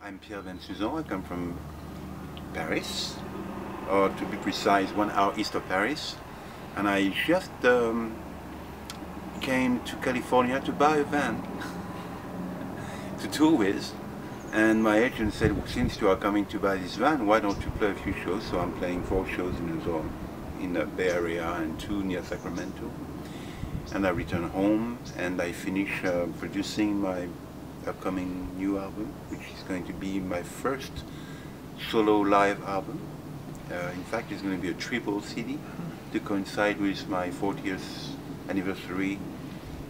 I'm Pierre Bensusan. I come from Paris, or to be precise, 1 hour east of Paris. And I just came to California to buy a van to tour with. And my agent said, well, since you are coming to buy this van, why don't you play a few shows? So I'm playing 4 shows in the zone, in the Bay Area and 2 near Sacramento. And I return home and I finish producing my upcoming new album, which is going to be my first solo live album. In fact, it's going to be a triple CD to coincide with my 40th anniversary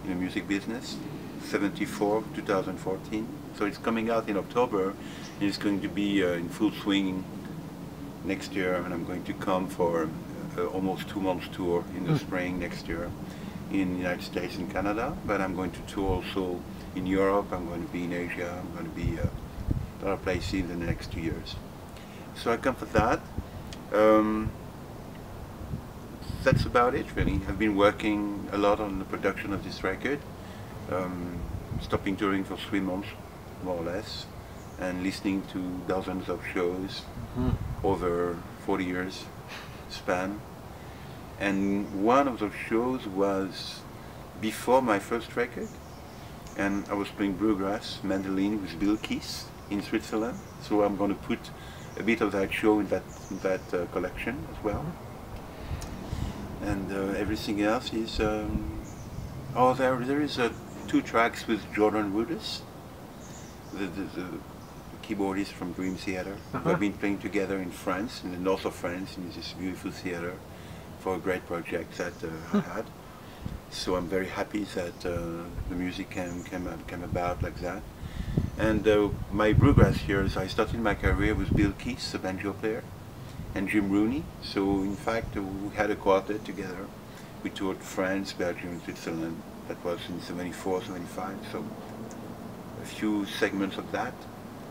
in the music business, 74, 2014. So it's coming out in October and it's going to be in full swing next year, and I'm going to come for almost 2 months tour in the spring next year in the United States and Canada, but I'm going to tour also in Europe, I'm going to be in Asia, I'm going to be a lot of places in the next 2 years. So I come for that. That's about it really. I've been working a lot on the production of this record, stopping touring for 3 months more or less, and listening to dozens of shows over 40 years span. And one of those shows was before my first record, and I was playing bluegrass mandolin with Bill Keith in Switzerland. So I'm going to put a bit of that show in that collection as well. And everything else is oh, there is 2 tracks with Jordan Rudess, the keyboardist from Dream Theater. We've been playing together in France, in the north of France, in this beautiful theater, for a great project that I had. So I'm very happy that the music came about like that. And my bluegrass years, I started my career with Bill Keith, the banjo player, and Jim Rooney. So in fact, we had a quartet together. We toured France, Belgium, and Switzerland. That was in 74, 75. So a few segments of that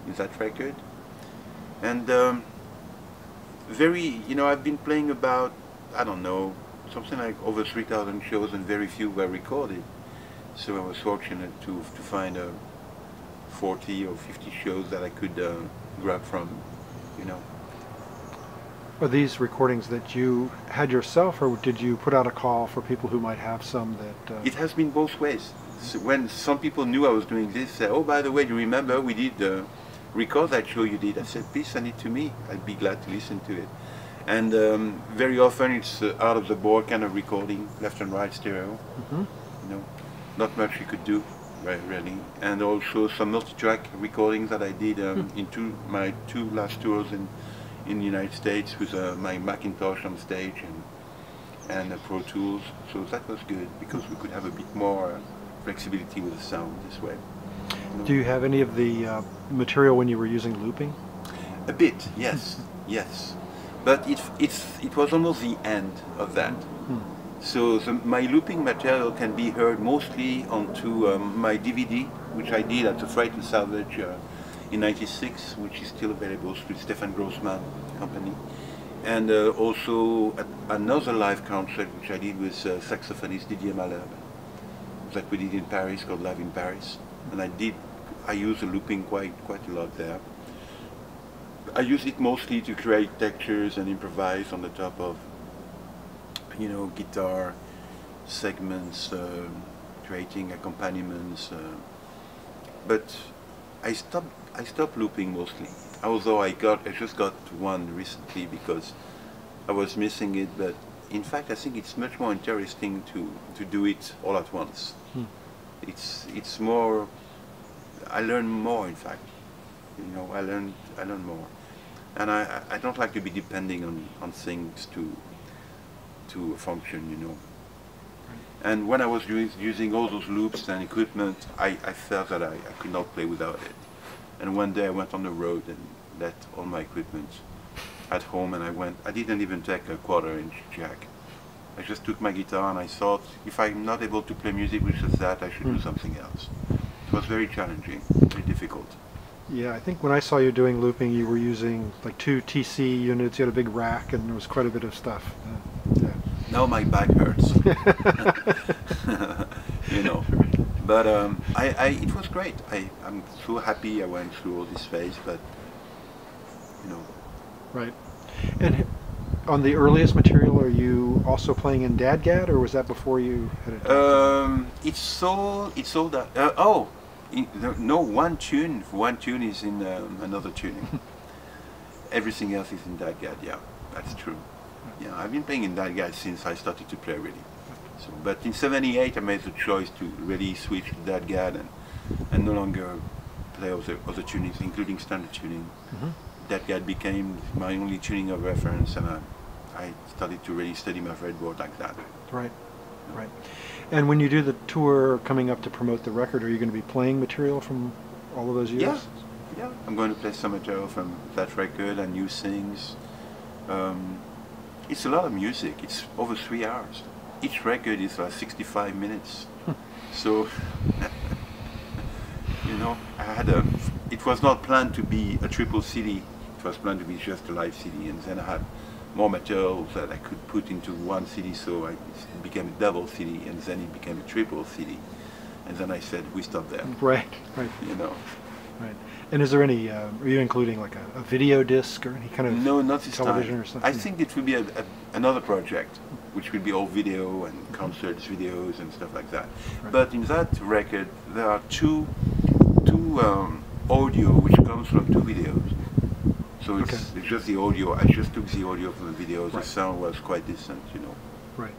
in that record. And I've been playing about, I don't know, something like over 3,000 shows, and very few were recorded. So I was fortunate to find 40 or 50 shows that I could grab from, you know. Are these recordings that you had yourself, or did you put out a call for people who might have some that... It has been both ways. So when some people knew I was doing this, said, oh, by the way, do you remember we did record that show you did? I said, please send it to me. I'd be glad to listen to it. And very often it's out of the board kind of recording, left and right stereo. You know, not much you could do, really. And also some multi-track recordings that I did in my 2 last tours in the United States with my Macintosh on stage and Pro Tools. So that was good because we could have a bit more flexibility with the sound this way. You know? Do you have any of the material when you were using looping? A bit, yes, yes. But it was almost the end of that. So my looping material can be heard mostly onto my DVD, which I did at the Freight and Salvage in '96, which is still available through Stefan Grossman company. And also at another live concert which I did with saxophonist Didier Malherbe, that we did in Paris, called Live in Paris. And I use the looping quite a lot there. I use it mostly to create textures and improvise on the top of, you know, guitar segments, creating accompaniments. But I stopped looping mostly. Although I just got one recently because I was missing it. But in fact, I think it's much more interesting to do it all at once. It's more. I learn more, in fact. You know, I learn more, and I don't like to be depending on things to function, you know. And when I was using all those loops and equipment, I felt that I could not play without it. And one day I went on the road and left all my equipment at home, and I didn't even take a 1/4-inch jack. I just took my guitar and I thought, if I'm not able to play music with just that, I should do something else. It was very challenging, very difficult. Yeah, I think when I saw you doing looping, you were using like 2 TC units, you had a big rack, and there was quite a bit of stuff. Yeah. Now my back hurts. You know. But it was great. I'm so happy I went through all this phase, but you know. Right. And on the earliest material, are you also playing in DADGAD, or was that before you had it? It's all that. No, one tune is in another tuning. Everything else is in DADGAD. Yeah, that's true. Yeah, I've been playing in DADGAD since I started to play really. So, but in '78 I made the choice to really switch to DADGAD and no longer play other tunings, including standard tuning. DADGAD became my only tuning of reference, and I started to really study my fretboard like that. Right, right. And when you do the tour coming up to promote the record, are you going to be playing material from all of those years? Yeah, yeah. I'm going to play some material from that record and new things. It's a lot of music. It's over 3 hours. Each record is like 65 minutes. So, you know, it was not planned to be a triple CD. It was planned to be just a live CD, and then I had more material that I could put into one CD, so it became a double CD, and then it became a triple CD. And then I said, we stop there. Right, right. You know. Right. And is there any, are you including like a video disc or any kind of no, not this television time. or something? I think it will be another project, which will be all video and concerts, videos and stuff like that. Right. But in that record, there are two audio which comes from 2 videos. So it's just the audio. I just took the audio from the video. The sound was quite decent, you know. Right.